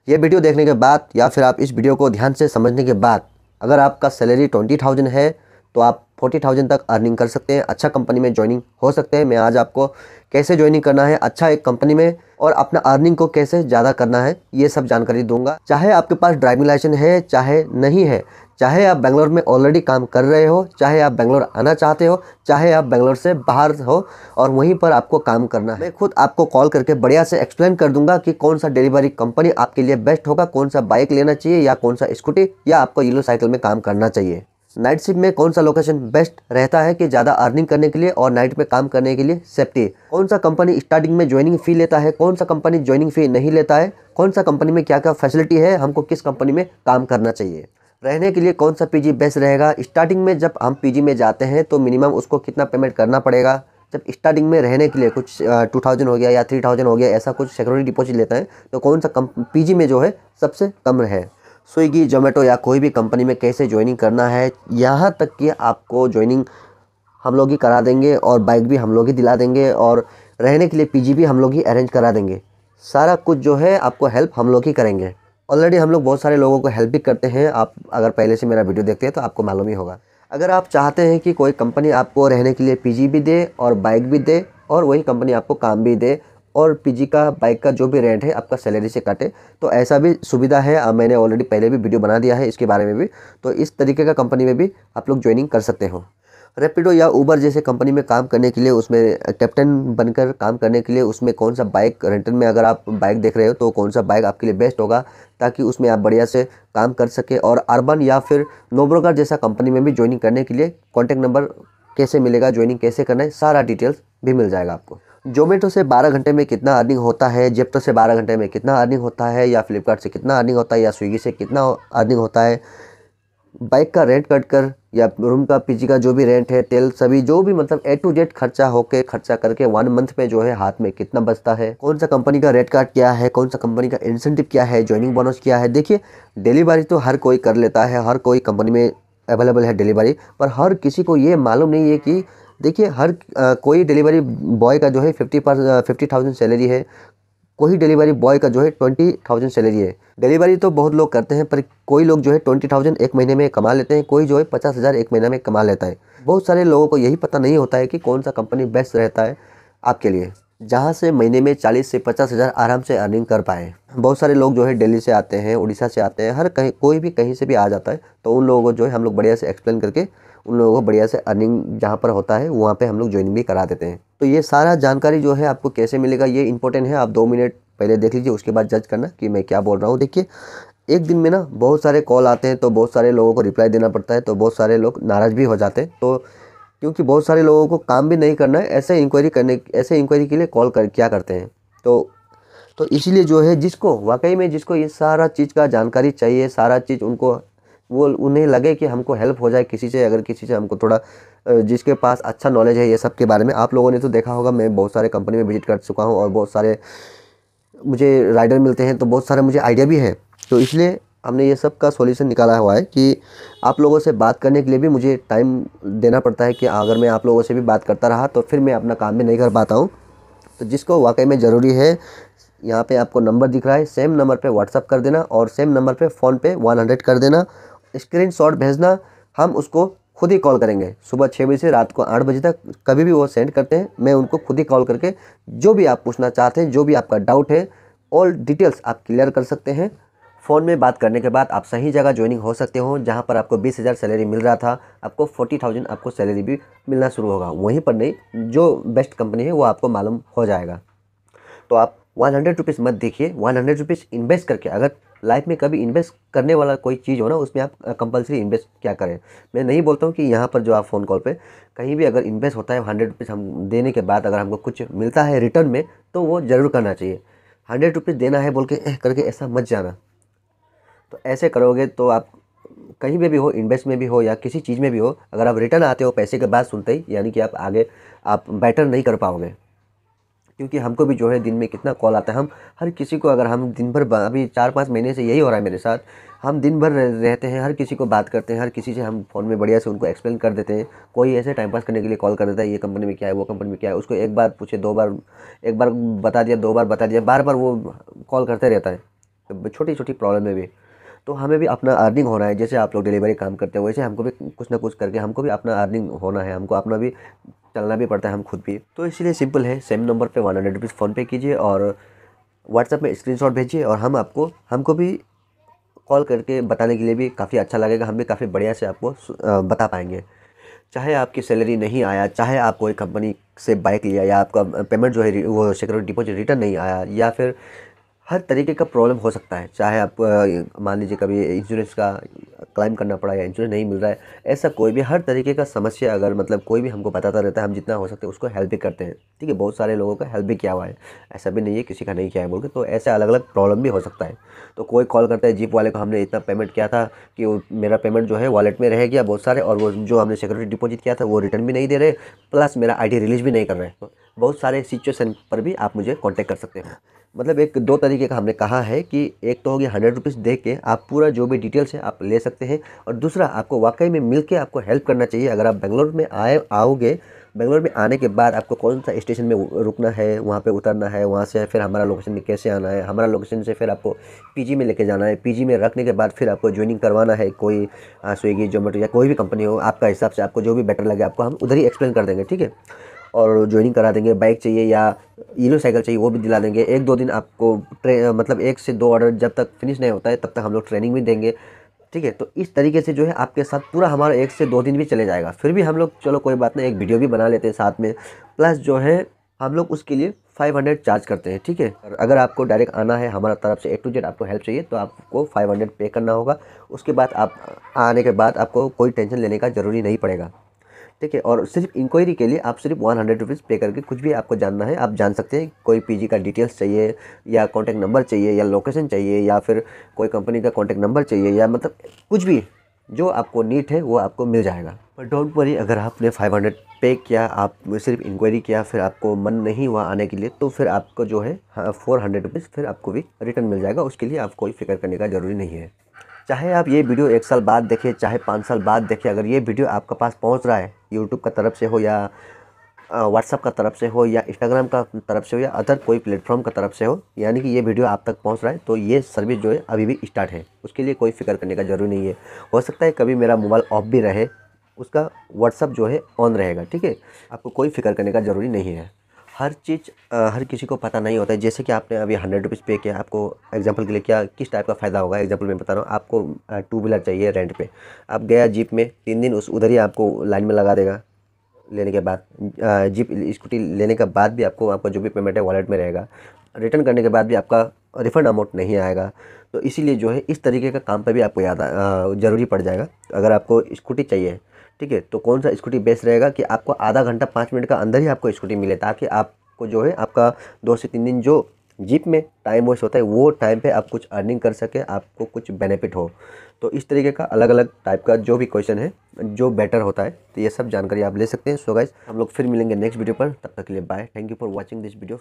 ये वीडियो देखने के बाद या फिर आप इस वीडियो को ध्यान से समझने के बाद अगर आपका सैलरी 20,000 है तो आप 40,000 तक अर्निंग कर सकते हैं, अच्छा कंपनी में ज्वाइनिंग हो सकते हैं। मैं आज आपको कैसे ज्वाइनिंग करना है अच्छा एक कंपनी में और अपना अर्निंग को कैसे ज़्यादा करना है ये सब जानकारी दूंगा। चाहे आपके पास ड्राइविंग लाइसेंस है चाहे नहीं है, चाहे आप बेंगलोर में ऑलरेडी काम कर रहे हो, चाहे आप बेंगलोर आना चाहते हो, चाहे आप बेंगलोर से बाहर हो और वहीं पर आपको काम करना है, मैं खुद आपको कॉल करके बढ़िया से एक्सप्लेन कर दूंगा कि कौन सा डिलीवरी कंपनी आपके लिए बेस्ट होगा, कौन सा बाइक लेना चाहिए या कौन सा स्कूटी या आपको येलो साइकिल में काम करना चाहिए। नाइट शिफ्ट में कौन सा लोकेशन बेस्ट रहता है कि ज़्यादा अर्निंग करने के लिए और नाइट में काम करने के लिए सेफ्टी, कौन सा कंपनी स्टार्टिंग में ज्वाइनिंग फ़ी लेता है, कौन सा कंपनी ज्वाइनिंग फ़ी नहीं लेता है, कौन सा कंपनी में क्या क्या फैसिलिटी है, हमको किस कंपनी में काम करना चाहिए, रहने के लिए कौन सा पीजी बेस्ट रहेगा। स्टार्टिंग में जब हम पीजी में जाते हैं तो मिनिमम उसको कितना पेमेंट करना पड़ेगा। जब स्टार्टिंग में रहने के लिए कुछ 2,000 हो गया या 3,000 हो गया ऐसा कुछ सिक्योरिटी डिपॉजिट लेता है तो कौन सा पीजी में जो है सबसे कम है। स्विगी जोमेटो या कोई भी कंपनी में कैसे ज्वाइनिंग करना है, यहाँ तक कि आपको ज्वाइनिंग हम लोग ही करा देंगे और बाइक भी हम लोग ही दिला देंगे और रहने के लिए पीजी भी हम लोग ही अरेंज करा देंगे। सारा कुछ जो है आपको हेल्प हम लोग ही करेंगे। ऑलरेडी हम लोग बहुत सारे लोगों को हेल्प भी करते हैं, आप अगर पहले से मेरा वीडियो देखते हैं तो आपको मालूम ही होगा। अगर आप चाहते हैं कि कोई कंपनी आपको रहने के लिए पीजी भी दे और बाइक भी दे और वही कंपनी आपको काम भी दे और पीजी का बाइक का जो भी रेंट है आपका सैलरी से काटे, तो ऐसा भी सुविधा है। मैंने ऑलरेडी पहले भी वीडियो बना दिया है इसके बारे में भी, तो इस तरीके का कंपनी में भी आप लोग ज्वाइनिंग कर सकते हो। रैपिडो या उबर जैसे कंपनी में काम करने के लिए, उसमें कैप्टन बनकर काम करने के लिए, उसमें कौन सा बाइक रेंटल में अगर आप बाइक देख रहे हो तो कौन सा बाइक आपके लिए बेस्ट होगा ताकि उसमें आप बढ़िया से काम कर सके। और अर्बन या फिर नो ब्रोकर जैसा कंपनी में भी ज्वाइनिंग करने के लिए कॉन्टैक्ट नंबर कैसे मिलेगा, ज्वाइनिंग कैसे करना है, सारा डिटेल्स भी मिल जाएगा आपको। जोमेटो से 12 घंटे में कितना अर्निंग होता है, जेप्टो से 12 घंटे में कितना अर्निंग होता है, या फ्लिपकार्ट से कितना अर्निंग होता है, या स्विगी से कितना अर्निंग होता है, बाइक का रेंट कट कर या रूम का पीजी का जो भी रेंट है, तेल सभी जो भी मतलब ए टू जेड खर्चा होके खर्चा करके 1 मंथ में जो है हाथ में कितना बचता है, कौन सा कंपनी का रेट कार्ड क्या है, कौन सा कंपनी का इंसेंटिव क्या है, ज्वाइनिंग बोनस क्या है। देखिए डिलीवरी तो हर कोई कर लेता है, हर कोई कंपनी में अवेलेबल है डिलीवरी, पर हर किसी को ये मालूम नहीं है कि देखिए हर कोई डिलीवरी बॉय का जो है 50,000 सैलरी है, कोई डिलीवरी बॉय का जो है 20,000 सैलरी है। डिलीवरी तो बहुत लोग करते हैं पर कोई लोग जो है 20,000 एक महीने में कमा लेते हैं, कोई जो है 50,000 एक महीना में कमा लेता है। बहुत सारे लोगों को यही पता नहीं होता है कि कौन सा कंपनी बेस्ट रहता है आपके लिए, जहाँ से महीने में 40 से 50,000 आराम से अर्निंग कर पाए। बहुत सारे लोग जो है दिल्ली से आते हैं, उड़ीसा से आते हैं, हर कहीं कोई भी कहीं से भी आ जाता है, तो उन लोगों को जो है हम लोग बढ़िया से एक्सप्लेन करके उन लोगों को बढ़िया से अर्निंग जहाँ पर होता है वहाँ पे हम लोग ज्वाइनिंग भी करा देते हैं। तो ये सारा जानकारी जो है आपको कैसे मिलेगा ये इंपॉर्टेंट है। आप 2 मिनट पहले देख लीजिए, उसके बाद जज करना कि मैं क्या बोल रहा हूँ। देखिए एक दिन में ना बहुत सारे कॉल आते हैं तो बहुत सारे लोगों को रिप्लाई देना पड़ता है, तो बहुत सारे लोग नाराज़ भी हो जाते हैं, तो क्योंकि बहुत सारे लोगों को काम भी नहीं करना है, ऐसे इंक्वायरी के लिए कॉल कर क्या करते हैं। तो इसीलिए जो है जिसको वाकई में जिसको ये सारा चीज़ का जानकारी चाहिए, सारा चीज़ उनको वो उन्हें लगे कि हमको हेल्प हो जाए किसी से, अगर किसी से हमको थोड़ा जिसके पास अच्छा नॉलेज है ये सब के बारे में। आप लोगों ने तो देखा होगा मैं बहुत सारे कंपनी में विजिट कर चुका हूँ और बहुत सारे मुझे राइडर मिलते हैं, तो बहुत सारा मुझे आइडिया भी है। तो इसलिए हमने ये सब का सॉल्यूशन निकाला हुआ है कि आप लोगों से बात करने के लिए भी मुझे टाइम देना पड़ता है कि अगर मैं आप लोगों से भी बात करता रहा तो फिर मैं अपना काम भी नहीं कर पाता हूँ। तो जिसको वाकई में ज़रूरी है, यहाँ पे आपको नंबर दिख रहा है, सेम नंबर पे व्हाट्सअप कर देना और सेम नंबर पे फ़ोन पे 100 कर देना, स्क्रीनशॉट भेजना, हम उसको खुद ही कॉल करेंगे। सुबह 6 बजे से रात को 8 बजे तक कभी भी वो सेंड करते हैं, मैं उनको खुद ही कॉल करके जो भी आप पूछना चाहते हैं, जो भी आपका डाउट है, ऑल डिटेल्स आप क्लियर कर सकते हैं। फ़ोन में बात करने के बाद आप सही जगह ज्वाइनिंग हो सकते हो। जहाँ पर आपको 20,000 सैलरी मिल रहा था, आपको 40,000 आपको सैलरी भी मिलना शुरू होगा। वहीं पर नहीं, जो बेस्ट कंपनी है वो आपको मालूम हो जाएगा। तो आप 100 रुपीज़ मत देखिए, 100 रुपीज़ इन्वेस्ट करके, अगर लाइफ में कभी इन्वेस्ट करने वाला कोई चीज़ हो ना उसमें आप कंपलसरी इन्वेस्ट क्या करें। मैं नहीं बोलता हूँ कि यहाँ पर जो आप फ़ोन कॉल पे कहीं भी अगर इन्वेस्ट होता है 100 रुपीज़ हम देने के बाद अगर हमको कुछ मिलता है रिटर्न में तो वो ज़रूर करना चाहिए। 100 रुपीज़ देना है बोल के करके ऐसा मत जाना। तो ऐसे करोगे तो आप कहीं पे भी हो, इन्वेस्ट में भी हो या किसी चीज़ में भी हो, अगर आप रिटर्न आते हो पैसे के बाद सुनते ही, यानी कि आप आगे आप बेटर नहीं कर पाओगे। क्योंकि हमको भी जो है दिन में कितना कॉल आता है, हम हर किसी को, अगर हम दिन भर अभी 4-5 महीने से यही हो रहा है मेरे साथ, हम दिन भर रहते हैं, हर किसी को बात करते हैं, हर किसी से हम फ़ोन में बढ़िया से उनको एक्सप्लेन कर देते हैं। कोई ऐसे टाइम पास करने के लिए कॉल कर देता है, ये कंपनी में क्या है, वो कंपनी में क्या है, उसको एक बार पूछे 2 बार, एक बार बता दिया, 2 बार बता दिया, बार बार वो कॉल करते रहता है। छोटी छोटी प्रॉब्लम में भी। तो हमें भी अपना अर्निंग होना है, जैसे आप लोग डिलीवरी काम करते हो वैसे हमको भी कुछ ना कुछ करके हमको भी अपना अर्निंग होना है, हमको अपना भी चलना भी पड़ता है हम खुद भी। तो इसीलिए सिंपल है, सेम नंबर पे 100 रुपीज़ फ़ोनपे कीजिए और व्हाट्सएप में स्क्रीनशॉट भेजिए और हमको भी कॉल करके बताने के लिए भी काफ़ी अच्छा लगेगा, हम भी काफ़ी बढ़िया से आपको बता पाएंगे। चाहे आपकी सैलरी नहीं आया, चाहे आप कोई कंपनी से बाइक लिया या आपका पेमेंट जो है वो सिक्योरिटी डिपॉजिट रिटर्न नहीं आया, या फिर हर तरीके का प्रॉब्लम हो सकता है। चाहे आप मान लीजिए कभी इंश्योरेंस का क्लेम करना पड़ा या इंश्योरेंस नहीं मिल रहा है, ऐसा कोई भी हर तरीके का समस्या अगर मतलब कोई भी हमको बताता रहता है, हम जितना हो सकते हैं उसको हेल्प भी करते हैं। ठीक है, बहुत सारे लोगों का हेल्प भी किया हुआ है, ऐसा भी नहीं है किसी का नहीं किया है बोल के। तो ऐसे अलग अलग प्रॉब्लम भी हो सकता है। तो कोई कॉल करता है जीप वाले को, हमने इतना पेमेंट किया था कि वो मेरा पेमेंट जो है वॉलेट में रह गया बहुत सारे, और वो जो हमने सिक्योरिटी डिपॉजिट किया था वो रिटर्न भी नहीं दे रहे, प्लस मेरा आईडी रिलीज भी नहीं कर रहे। तो बहुत सारे सिचुएशन पर भी आप मुझे कॉन्टेक्ट कर सकते हैं। मतलब एक दो तरीके का हमने कहा है कि एक तो हो गया 100 रुपीज़ दे के आप पूरा जो भी डिटेल्स है आप ले सकते हैं, और दूसरा आपको वाकई में मिल के आपको हेल्प करना चाहिए। अगर आप बेंगलोर में आओगे, बेंगलोर में आने के बाद आपको कौन सा स्टेशन में रुकना है, वहाँ पे उतरना है, वहाँ से फिर हमारा लोकेशन में कैसे आना है, हमारा लोकेशन से फिर आपको पीजी में लेके जाना है, पीजी में रखने के बाद फिर आपको ज्वाइनिंग करवाना है, कोई स्विगी जोमेटो या कोई भी कंपनी हो, आपका हिसाब से आपको जो भी बेटर लगे आपको हम उधर ही एक्सप्लेन कर देंगे। ठीक है, और ज्वाइनिंग करा देंगे। बाइक चाहिए या ईनो साइकिल चाहिए वो भी दिला देंगे। 1-2 दिन आपको मतलब 1 से 2 ऑर्डर जब तक फिनिश नहीं होता है तब तक हम लोग ट्रेनिंग भी देंगे। ठीक है, तो इस तरीके से जो है आपके साथ पूरा हमारा 1 से 2 दिन भी चले जाएगा। फिर भी हम लोग चलो कोई बात नहीं, एक वीडियो भी बना लेते हैं साथ में, प्लस जो है हम लोग उसके लिए 500 चार्ज करते हैं। ठीक है, और अगर आपको डायरेक्ट आना है हमारा तरफ से A to Z आपको हेल्प चाहिए तो आपको 500 पे करना होगा। उसके बाद आप आने के बाद आपको कोई टेंशन लेने का ज़रूरी नहीं पड़ेगा। ठीक है, और सिर्फ इंक्वायरी के लिए आप सिर्फ 100 रुपीज़ पे करके कुछ भी आपको जानना है आप जान सकते हैं। कोई पीजी का डिटेल्स चाहिए या कॉन्टैक्ट नंबर चाहिए या लोकेशन चाहिए या फिर कोई कंपनी का कॉन्टैक्ट नंबर चाहिए, या मतलब कुछ भी जो आपको नीड है वो आपको मिल जाएगा। पर डोंट वरी, अगर आपने 500 पे किया, आप सिर्फ इंक्वायरी किया, फिर आपको मन नहीं हुआ आने के लिए, तो फिर आपको जो है 400 रुपीज़ फिर आपको भी रिटर्न मिल जाएगा। उसके लिए आप कोई फिक्र करने का ज़रूरी नहीं है। चाहे आप ये वीडियो 1 साल बाद देखें, चाहे 5 साल बाद देखें, अगर ये वीडियो आपके पास पहुंच रहा है यूट्यूब का तरफ से हो या व्हाट्सअप का तरफ से हो या इंस्टाग्राम का तरफ से हो या अदर कोई प्लेटफॉर्म का तरफ से हो, यानी कि ये वीडियो आप तक पहुंच रहा है, तो ये सर्विस जो है अभी भी स्टार्ट है। उसके लिए कोई फिक्र करने का ज़रूरी नहीं है। हो सकता है कभी मेरा मोबाइल ऑफ भी रहे, उसका व्हाट्सअप जो है ऑन रहेगा। ठीक है, आपको कोई फिक्र करने का ज़रूरी नहीं है। हर चीज़ हर किसी को पता नहीं होता है। जैसे कि आपने अभी 100 रुपीज़ पे किया, आपको एग्जांपल के लिए क्या किस टाइप का फ़ायदा होगा, एग्जांपल मैं बता रहा हूँ। आपको 2 व्हीलर चाहिए रेंट पे, आप गया जीप में, 3 दिन उधर ही आपको लाइन में लगा देगा। लेने के बाद जीप स्कूटी लेने के बाद भी आपका जो भी पेमेंट है वॉलेट में रहेगा। रिटर्न करने के बाद भी आपका रिफ़ंड अमाउंट नहीं आएगा। तो इसीलिए जो है इस तरीके का काम पे भी आपको ज़रूरी पड़ जाएगा। अगर आपको स्कूटी चाहिए, ठीक है, तो कौन सा स्कूटी बेस्ट रहेगा कि आपको आधा घंटा 5 मिनट का अंदर ही आपको स्कूटी मिले, ताकि आपको जो है आपका 2 से 3 दिन जो जीप में टाइम वेस्ट होता है वो टाइम पे आप कुछ अर्निंग कर सके, आपको कुछ बेनिफिट हो। तो इस तरीके का अलग अलग टाइप का जो भी क्वेश्चन है जो बेटर होता है, तो ये सब जानकारी आप ले सकते हैं। सो गाइस, हम लोग फिर मिलेंगे नेक्स्ट वीडियो पर, तब तक के लिए bye. Thank you for watching this video.